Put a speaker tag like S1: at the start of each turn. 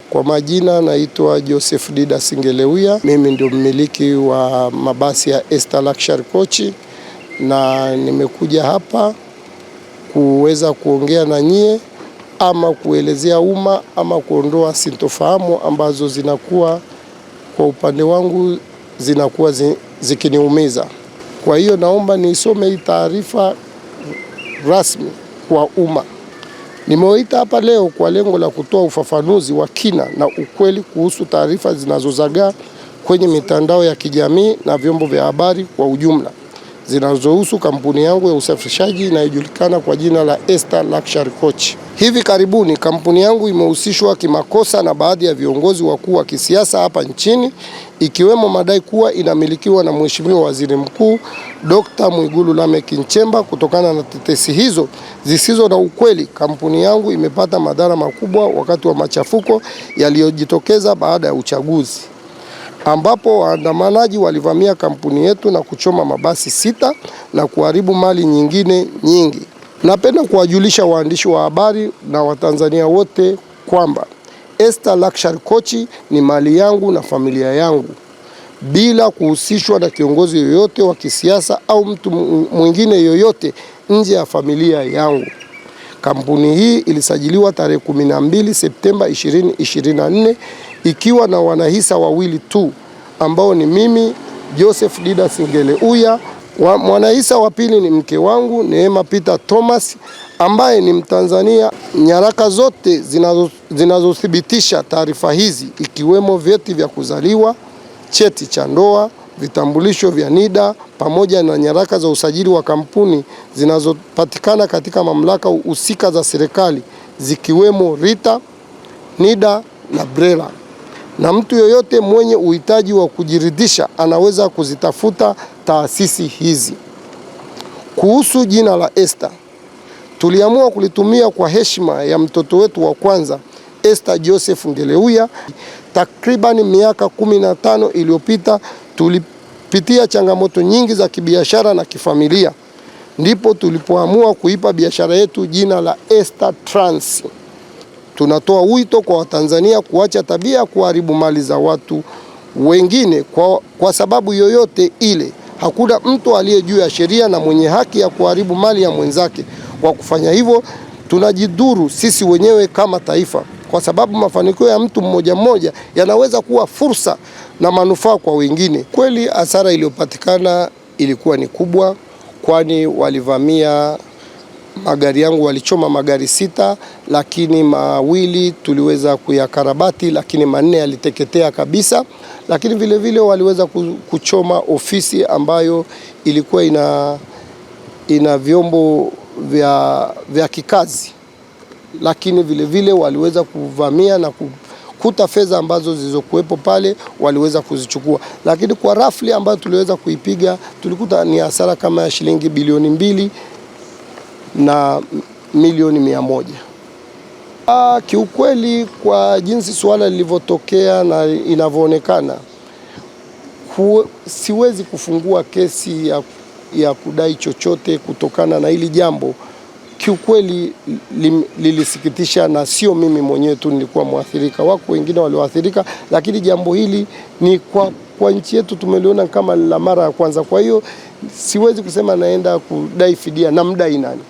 S1: Kwa majina naitwa Joseph Didas Ngeleuya. Mimi ndio mmiliki wa mabasi ya Ester Luxury Coach, na nimekuja hapa kuweza kuongea na nyie ama kuelezea umma ama kuondoa sintofahamu ambazo zinakuwa kwa upande wangu zinakuwa zikiniumiza. Kwa hiyo naomba nisome hii taarifa rasmi kwa umma. Nimewaita hapa leo kwa lengo la kutoa ufafanuzi wa kina na ukweli kuhusu taarifa zinazozagaa kwenye mitandao ya kijamii na vyombo vya habari kwa ujumla zinazohusu kampuni yangu ya usafirishaji inayojulikana kwa jina la Ester Luxury Coach. Hivi karibuni kampuni yangu imehusishwa kimakosa na baadhi ya viongozi wakuu wa kisiasa hapa nchini, ikiwemo madai kuwa inamilikiwa na Mheshimiwa Waziri Mkuu Dr. Mwigulu Lameck Nchemba. Kutokana na tetesi hizo zisizo na ukweli, kampuni yangu imepata madhara makubwa wakati wa machafuko yaliyojitokeza baada ya uchaguzi, ambapo waandamanaji walivamia kampuni yetu na kuchoma mabasi 6 na kuharibu mali nyingine nyingi. Napenda kuwajulisha waandishi wa habari na Watanzania wote kwamba Ester Luxury Coach ni mali yangu na familia yangu, bila kuhusishwa na kiongozi yoyote wa kisiasa au mtu mwingine yoyote nje ya familia yangu. Kampuni hii ilisajiliwa tarehe 12 Septemba 2024 ikiwa na wanahisa wawili tu, ambao ni mimi Joseph Didas Ngeleuya. Mwanahisa wa pili ni mke wangu Neema Peter Thomas, ambaye ni Mtanzania. Nyaraka zote zinazothibitisha taarifa hizi, ikiwemo vyeti vya kuzaliwa, cheti cha ndoa, vitambulisho vya NIDA pamoja na nyaraka za usajili wa kampuni zinazopatikana katika mamlaka husika za serikali, zikiwemo RITA, NIDA na BRELA. Na mtu yoyote mwenye uhitaji wa kujiridhisha anaweza kuzitafuta taasisi hizi. Kuhusu jina la Ester, tuliamua kulitumia kwa heshima ya mtoto wetu wa kwanza Ester Joseph Ngeleuya. Takriban miaka 15 iliyopita tulipitia changamoto nyingi za kibiashara na kifamilia, ndipo tulipoamua kuipa biashara yetu jina la Ester Trans. Tunatoa wito kwa Watanzania kuacha tabia ya kuharibu mali za watu wengine kwa sababu yoyote ile. Hakuna mtu aliye juu ya sheria na mwenye haki ya kuharibu mali ya mwenzake. Kwa kufanya hivyo, tunajidhuru sisi wenyewe kama taifa, kwa sababu mafanikio ya mtu mmoja mmoja yanaweza kuwa fursa na manufaa kwa wengine. Kweli hasara iliyopatikana ilikuwa ni kubwa, kwani walivamia magari yangu, walichoma magari 6, lakini mawili tuliweza kuyakarabati, lakini 4 yaliteketea kabisa. Lakini vile vile waliweza kuchoma ofisi ambayo ilikuwa ina vyombo vya kikazi, lakini vile vile waliweza kuvamia na kukuta fedha ambazo zilizokuwepo pale, waliweza kuzichukua. Lakini kwa rafli ambayo tuliweza kuipiga, tulikuta ni hasara kama ya shilingi bilioni 2 na milioni 100. Kiukweli, kwa jinsi suala lilivyotokea na inavyoonekana, siwezi kufungua kesi ya kudai chochote kutokana na hili jambo. Kiukweli lilisikitisha, na sio mimi mwenyewe tu nilikuwa mwathirika, wako wengine walioathirika, lakini jambo hili ni kwa nchi yetu tumeliona kama la mara ya kwanza. Kwa hiyo siwezi kusema naenda kudai fidia, na mdai nani.